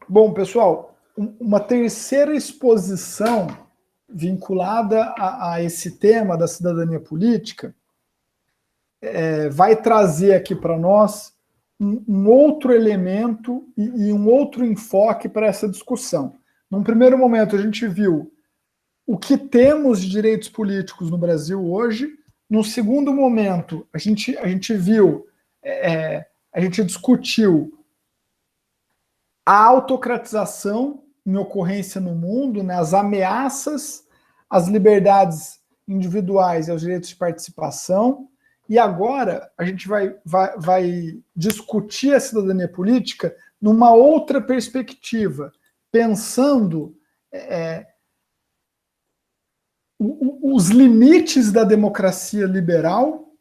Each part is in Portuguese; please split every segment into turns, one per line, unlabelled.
Bom, pessoal, uma terceira exposição vinculada a esse tema da cidadania política vai trazer aqui para nós um outro elemento e um outro enfoque para essa discussão. Num primeiro momento, a gente viu o que temos de direitos políticos no Brasil hoje. No segundo momento, a gente viu, a gente discutiu a autocratização em ocorrência no mundo, né, as ameaças às liberdades individuais e aos direitos de participação. E agora a gente vai discutir a cidadania política numa outra perspectiva, pensando os limites da democracia liberal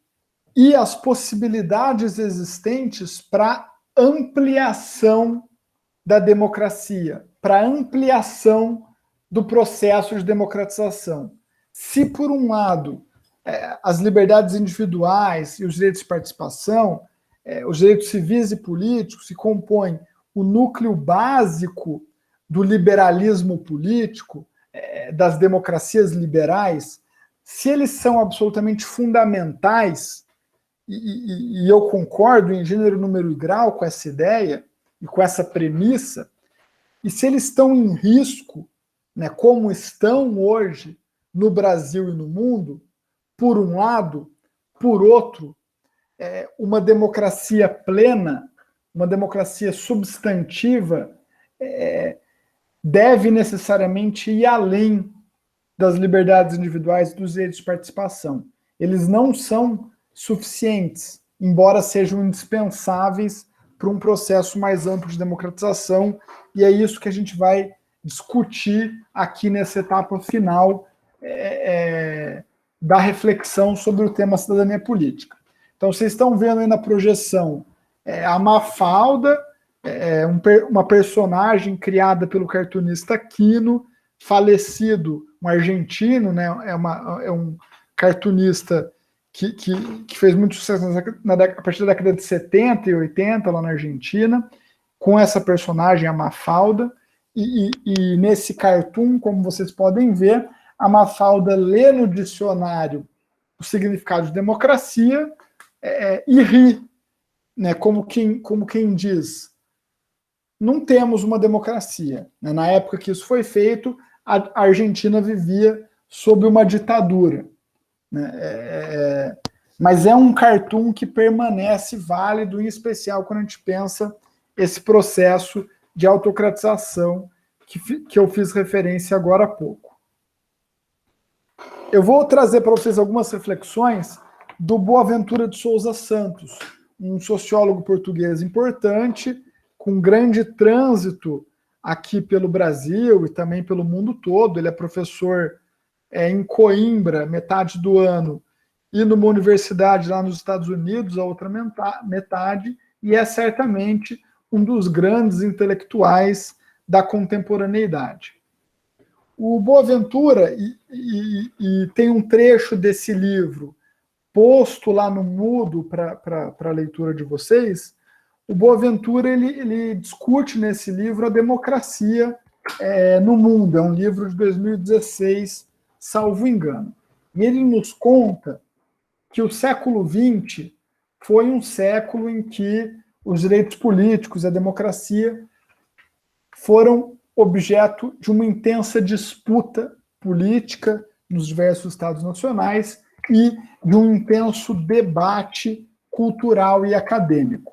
e as possibilidades existentes para ampliação da democracia, para ampliação do processo de democratização. Se, por um lado, as liberdades individuais e os direitos de participação, os direitos civis e políticos se compõem o núcleo básico do liberalismo político, das democracias liberais, se eles são absolutamente fundamentais, e eu concordo em gênero, número e grau com essa ideia e com essa premissa, e se eles estão em risco, né, como estão hoje no Brasil e no mundo, por um lado, por outro, uma democracia plena, uma democracia substantiva, deve necessariamente ir além das liberdades individuais e dos direitos de participação. Eles não são suficientes, embora sejam indispensáveis para um processo mais amplo de democratização, e é isso que a gente vai discutir aqui nessa etapa final da reflexão sobre o tema cidadania política. Então, vocês estão vendo aí na projeção a Mafalda, uma personagem criada pelo cartunista Quino, falecido, um argentino, né, é um cartunista que fez muito sucesso a partir da década de 70 e 80, lá na Argentina, com essa personagem, a Mafalda, e nesse cartoon, como vocês podem ver, a Mafalda lê no dicionário o significado de democracia e ri, né, como quem diz, não temos uma democracia. Né? Na época que isso foi feito, a Argentina vivia sob uma ditadura. Né? Mas é um cartoon que permanece válido, em especial quando a gente pensa esse processo de autocratização que eu fiz referência agora há pouco. Eu vou trazer para vocês algumas reflexões do Boaventura de Souza Santos, um sociólogo português importante, com grande trânsito aqui pelo Brasil e também pelo mundo todo. Ele é professor em Coimbra, metade do ano, e numa universidade lá nos Estados Unidos, a outra metade, e é certamente um dos grandes intelectuais da contemporaneidade. O Boaventura, e tem um trecho desse livro posto lá no Moodle para a leitura de vocês, o Boaventura ele discute nesse livro a democracia no mundo. É um livro de 2016, salvo engano. E ele nos conta que o século XX foi um século em que os direitos políticos e a democracia foram objeto de uma intensa disputa política nos diversos estados nacionais e de um intenso debate cultural e acadêmico.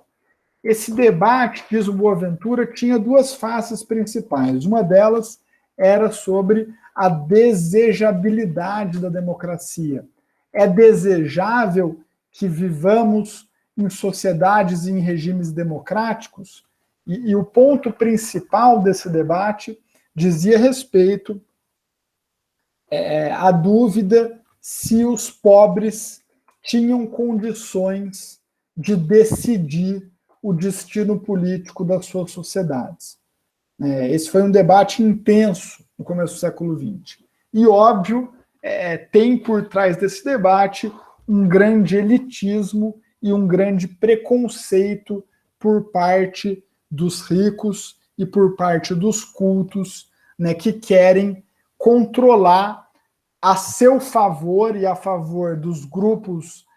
Esse debate, diz o Boaventura, tinha duas faces principais. Uma delas era sobre a desejabilidade da democracia. É desejável que vivamos em sociedades e em regimes democráticos? E o ponto principal desse debate dizia respeito à dúvida se os pobres tinham condições de decidir o destino político das suas sociedades. Esse foi um debate intenso no começo do século XX. E, óbvio, tem por trás desse debate um grande elitismo e um grande preconceito por parte dos ricos e por parte dos cultos, né, que querem controlar a seu favor e a favor dos grupos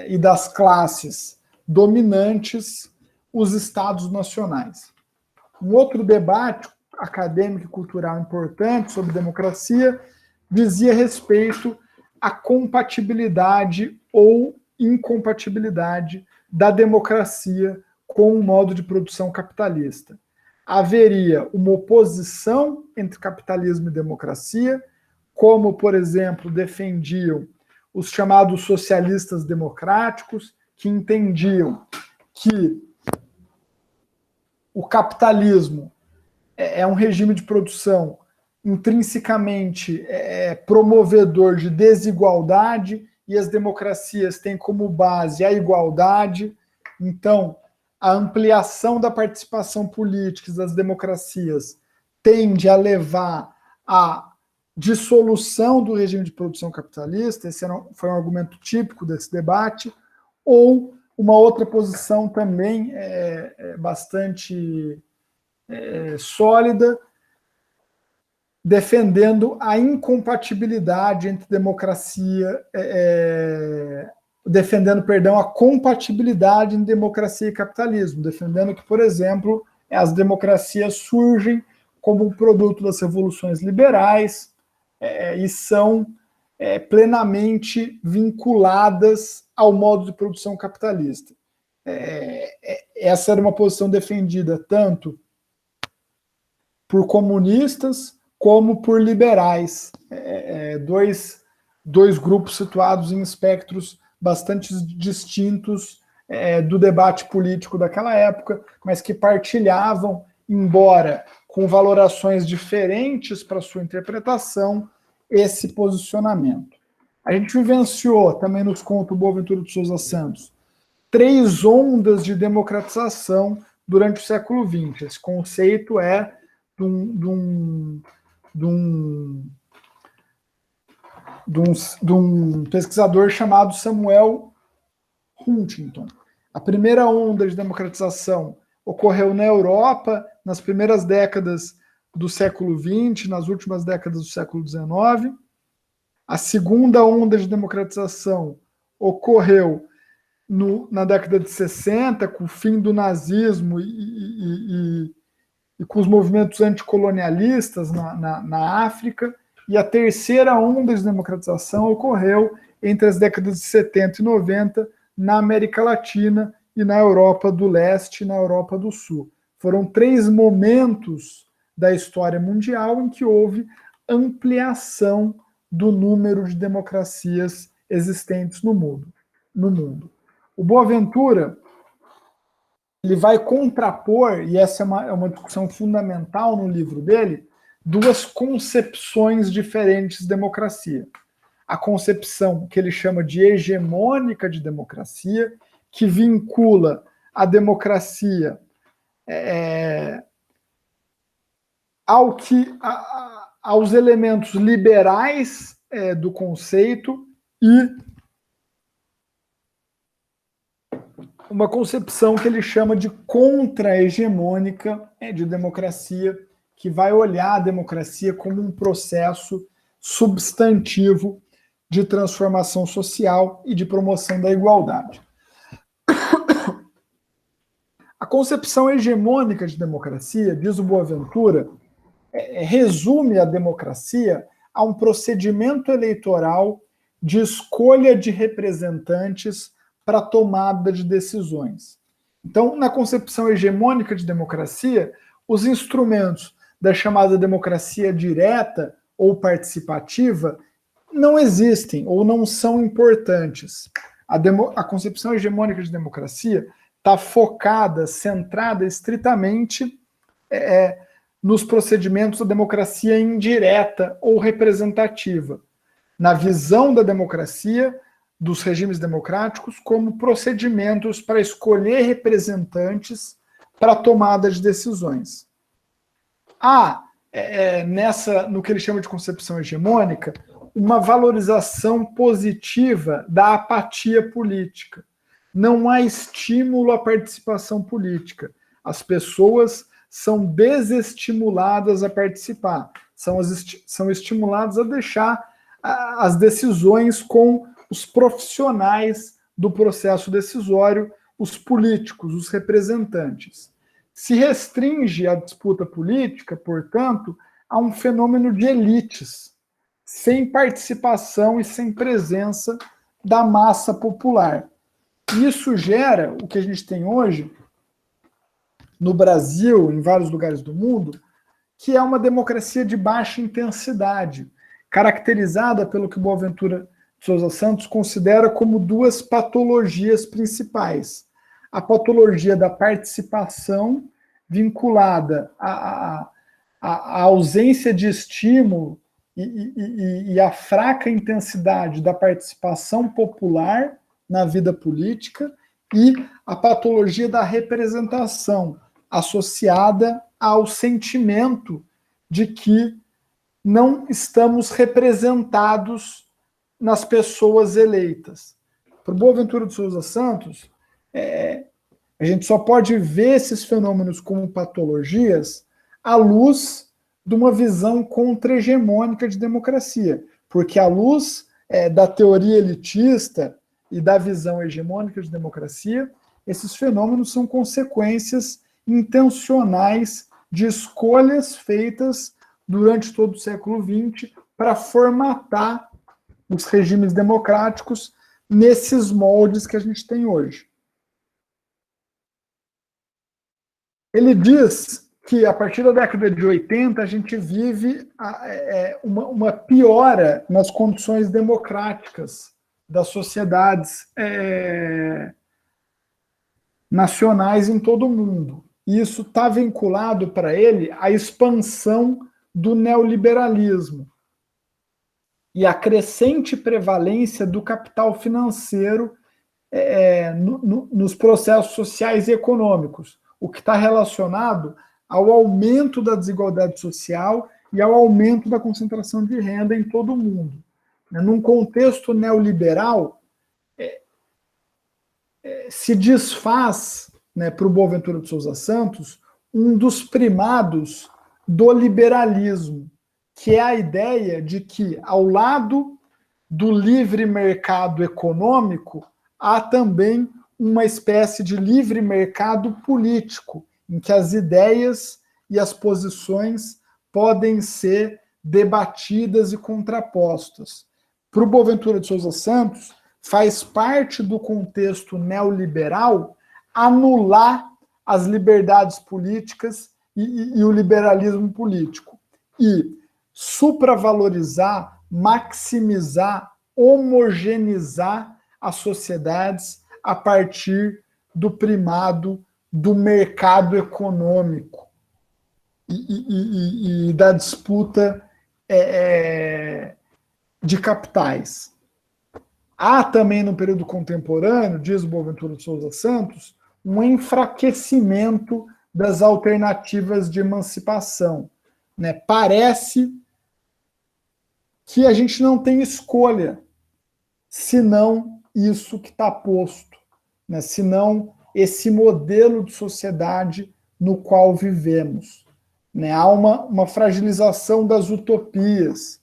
e das classes dominantes os estados nacionais. Um outro debate acadêmico e cultural importante sobre democracia dizia respeito à compatibilidade ou incompatibilidade da democracia com o modo de produção capitalista. Haveria uma oposição entre capitalismo e democracia, como, por exemplo, defendiam os chamados socialistas democráticos, que entendiam que o capitalismo é um regime de produção intrinsecamente promovedor de desigualdade e as democracias têm como base a igualdade. Então, a ampliação da participação política das democracias tende a levar à dissolução do regime de produção capitalista. Esse foi um argumento típico desse debate. Ou uma outra posição também bastante sólida, defendendo a incompatibilidade entre democracia, a compatibilidade em democracia e capitalismo, defendendo que, por exemplo, as democracias surgem como um produto das revoluções liberais e são plenamente vinculadas ao modo de produção capitalista. Essa era uma posição defendida tanto por comunistas como por liberais, dois grupos situados em espectros bastante distintos do debate político daquela época, mas que partilhavam, embora com valorações diferentes para sua interpretação, esse posicionamento. A gente vivenciou, também nos conta o Boaventura de Souza Santos, 3 ondas de democratização durante o século XX. Esse conceito é de um pesquisador chamado Samuel Huntington. A primeira onda de democratização ocorreu na Europa, nas primeiras décadas do século XX, nas últimas décadas do século XIX. A segunda onda de democratização ocorreu na década de 60, com o fim do nazismo e com os movimentos anticolonialistas na África. E a terceira onda de democratização ocorreu entre as décadas de 70 e 90 na América Latina e na Europa do Leste e na Europa do Sul. Foram 3 momentos da história mundial em que houve ampliação do número de democracias existentes no mundo. O Boaventura ele vai contrapor, e essa é uma discussão fundamental no livro dele, 2 concepções diferentes de democracia. A concepção que ele chama de hegemônica de democracia, que vincula a democracia aos elementos liberais do conceito, e uma concepção que ele chama de contra-hegemônica de democracia, que vai olhar a democracia como um processo substantivo de transformação social e de promoção da igualdade. A concepção hegemônica de democracia, diz o Boaventura, resume a democracia a um procedimento eleitoral de escolha de representantes para a tomada de decisões. Então, na concepção hegemônica de democracia, os instrumentos da chamada democracia direta ou participativa não existem ou não são importantes. A concepção hegemônica de democracia está focada, centrada estritamente nos procedimentos da democracia indireta ou representativa, na visão da democracia, dos regimes democráticos, como procedimentos para escolher representantes para a tomada de decisões. No que ele chama de concepção hegemônica, uma valorização positiva da apatia política. Não há estímulo à participação política. As pessoas são desestimuladas a participar, são estimuladas a deixar as decisões com os profissionais do processo decisório, os políticos, os representantes. Se restringe a disputa política, portanto, a um fenômeno de elites, sem participação e sem presença da massa popular. Isso gera o que a gente tem hoje, no Brasil, em vários lugares do mundo, que é uma democracia de baixa intensidade, caracterizada pelo que Boaventura de Souza Santos considera como duas patologias principais. A patologia da participação, vinculada à ausência de estímulo e à fraca intensidade da participação popular na vida política, e a patologia da representação, associada ao sentimento de que não estamos representados nas pessoas eleitas. Para o Boaventura de Souza Santos, a gente só pode ver esses fenômenos como patologias à luz de uma visão contra-hegemônica de democracia, porque à luz da teoria elitista e da visão hegemônica de democracia, esses fenômenos são consequências intencionais de escolhas feitas durante todo o século XX para formatar os regimes democráticos nesses moldes que a gente tem hoje. Ele diz que, a partir da década de 80, a gente vive uma piora nas condições democráticas das sociedades nacionais em todo o mundo. E isso está vinculado para ele à expansão do neoliberalismo e à crescente prevalência do capital financeiro nos processos sociais e econômicos, o que está relacionado ao aumento da desigualdade social e ao aumento da concentração de renda em todo o mundo. Num contexto neoliberal, se desfaz, para o Boaventura de Souza Santos, um dos primados do liberalismo, que é a ideia de que, ao lado do livre mercado econômico, há também uma espécie de livre mercado político, em que as ideias e as posições podem ser debatidas e contrapostas. Para o Boaventura de Souza Santos, faz parte do contexto neoliberal anular as liberdades políticas e o liberalismo político, e supravalorizar, maximizar, homogeneizar as sociedades a partir do primado do mercado econômico e da disputa de capitais. Há também, no período contemporâneo, diz o Boaventura de Souza Santos, um enfraquecimento das alternativas de emancipação. Parece que a gente não tem escolha, senão isso que está posto, senão esse modelo de sociedade no qual vivemos. Há uma fragilização das utopias,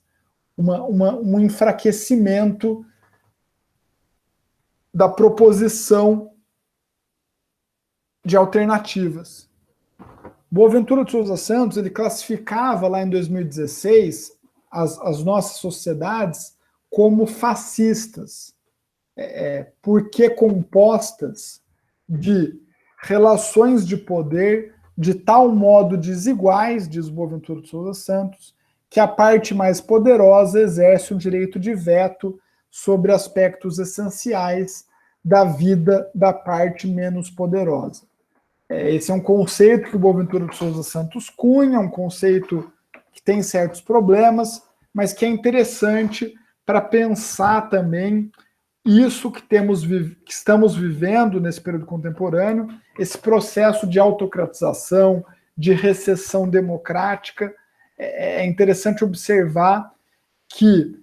um enfraquecimento da proposição de alternativas. Boaventura de Souza Santos, ele classificava lá em 2016 as nossas sociedades como fascistas, porque compostas de relações de poder de tal modo desiguais, diz Boaventura de Souza Santos, que a parte mais poderosa exerce o direito de veto sobre aspectos essenciais da vida da parte menos poderosa. Esse é um conceito que o Boaventura de Souza Santos cunha, um conceito que tem certos problemas, mas que é interessante para pensar também isso que estamos vivendo nesse período contemporâneo, esse processo de autocratização, de recessão democrática. É interessante observar que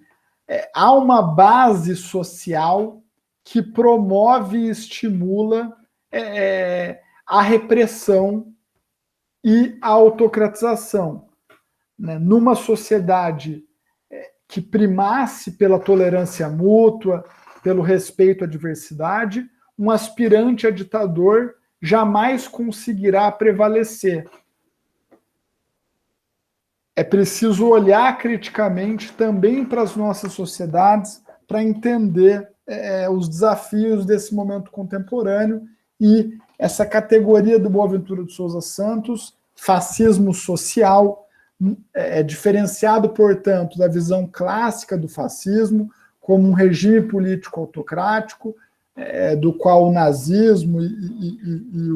há uma base social que promove e estimula a repressão e a autocratização. Né? Numa sociedade que primasse pela tolerância mútua, pelo respeito à diversidade, um aspirante a ditador jamais conseguirá prevalecer. É preciso olhar criticamente também para as nossas sociedades para entender os desafios desse momento contemporâneo e essa categoria do Boaventura de Souza Santos, fascismo social, é diferenciado, portanto, da visão clássica do fascismo como um regime político autocrático, do qual o nazismo e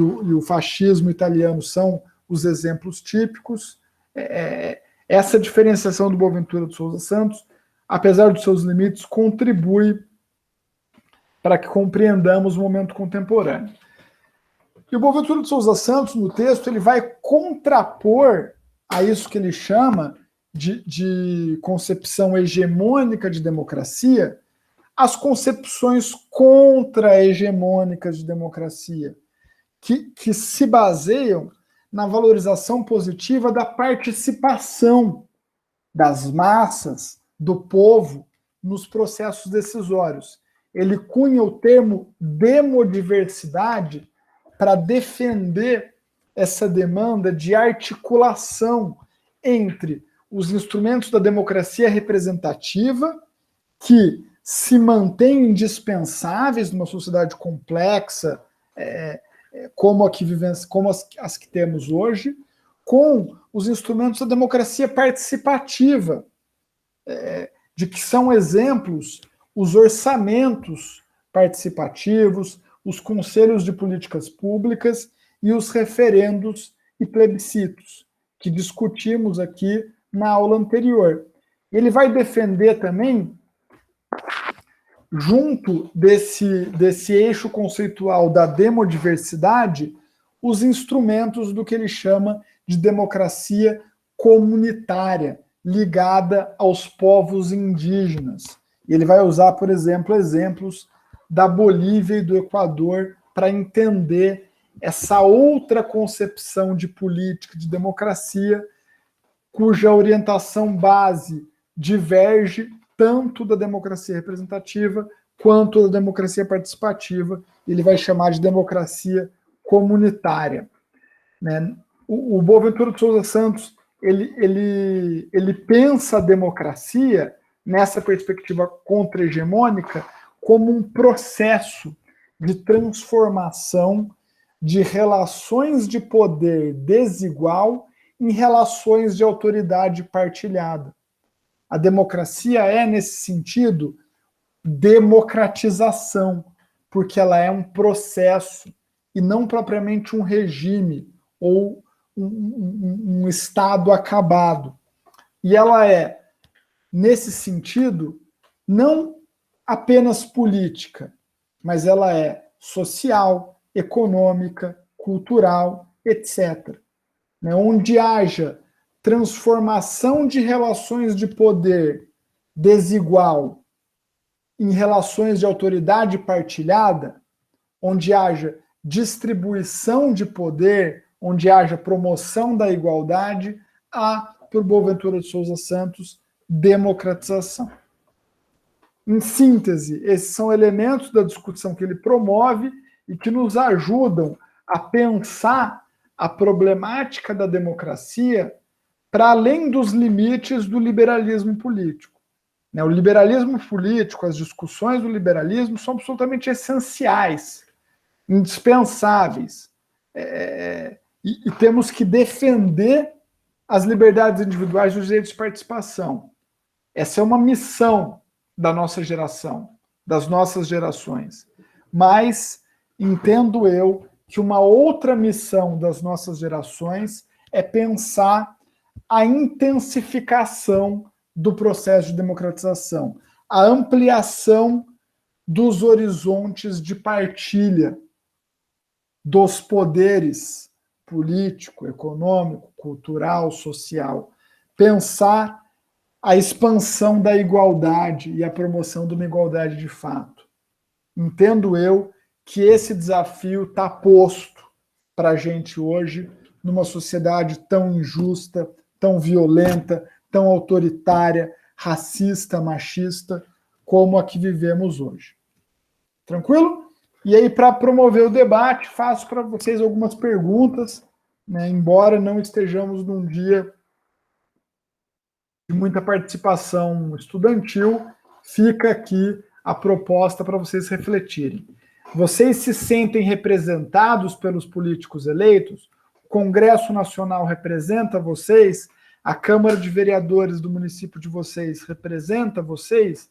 o fascismo italiano são os exemplos típicos. Essa diferenciação do Boaventura de Souza Santos, apesar dos seus limites, contribui para que compreendamos o momento contemporâneo. E o Boaventura de Souza Santos, no texto, ele vai contrapor a isso que ele chama de concepção hegemônica de democracia, as concepções contra-hegemônicas de democracia, que se baseiam na valorização positiva da participação das massas, do povo, nos processos decisórios. Ele cunha o termo demodiversidade para defender essa demanda de articulação entre os instrumentos da democracia representativa, que se mantêm indispensáveis numa sociedade complexa, como as que temos hoje, com os instrumentos da democracia participativa, de que são exemplos os orçamentos participativos, os conselhos de políticas públicas e os referendos e plebiscitos, que discutimos aqui na aula anterior. Ele vai defender também, junto desse eixo conceitual da demodiversidade, os instrumentos do que ele chama de democracia comunitária, ligada aos povos indígenas. Ele vai usar, por exemplo, exemplos da Bolívia e do Equador para entender essa outra concepção de política, de democracia, cuja orientação base diverge tanto da democracia representativa quanto da democracia participativa. Ele vai chamar de democracia comunitária. Né? O Boaventura de Souza Santos ele pensa a democracia, nessa perspectiva contra-hegemônica, como um processo de transformação de relações de poder desigual em relações de autoridade partilhada. A democracia é, nesse sentido, democratização, porque ela é um processo e não propriamente um regime ou um Estado acabado. E ela é, nesse sentido, não apenas política, mas ela é social, econômica, cultural, etc. Onde haja transformação de relações de poder desigual em relações de autoridade partilhada, onde haja distribuição de poder, onde haja promoção da igualdade, há, por Boaventura de Souza Santos, democratização. Em síntese, esses são elementos da discussão que ele promove e que nos ajudam a pensar a problemática da democracia para além dos limites do liberalismo político. O liberalismo político, as discussões do liberalismo são absolutamente essenciais, indispensáveis, e temos que defender as liberdades individuais e os direitos de participação. Essa é uma missão da nossa geração, das nossas gerações. Mas entendo eu que uma outra missão das nossas gerações é pensar a intensificação do processo de democratização, a ampliação dos horizontes de partilha dos poderes político, econômico, cultural, social. Pensar a expansão da igualdade e a promoção de uma igualdade de fato. Entendo eu que esse desafio está posto para a gente hoje numa sociedade tão injusta, tão violenta, tão autoritária, racista, machista, como a que vivemos hoje. Tranquilo? E aí, para promover o debate, faço para vocês algumas perguntas, né, embora não estejamos num dia de muita participação estudantil, fica aqui a proposta para vocês refletirem. Vocês se sentem representados pelos políticos eleitos? O Congresso Nacional representa vocês? A Câmara de Vereadores do município de vocês representa vocês?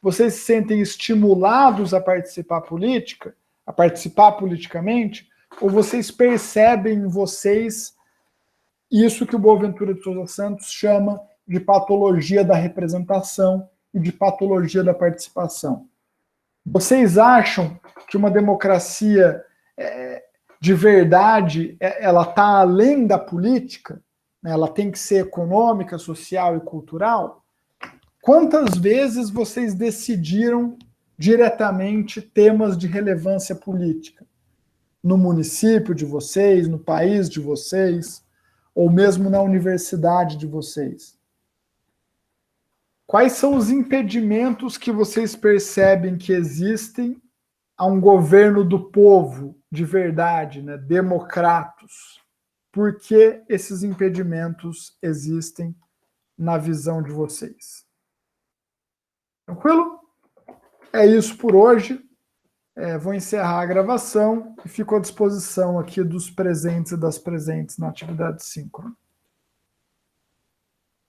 Vocês se sentem estimulados a participar politicamente? Ou vocês percebem em vocês isso que o Boaventura de Souza Santos chama de patologia da representação e de patologia da participação? Vocês acham que uma democracia de verdade ela está além da política? Ela tem que ser econômica, social e cultural? Quantas vezes vocês decidiram diretamente temas de relevância política? No município de vocês, no país de vocês, ou mesmo na universidade de vocês? Quais são os impedimentos que vocês percebem que existem a um governo do povo, de verdade, né, democratos? Por que esses impedimentos existem na visão de vocês? Tranquilo? É isso por hoje. Vou encerrar a gravação e fico à disposição aqui dos presentes e das presentes na atividade síncrona.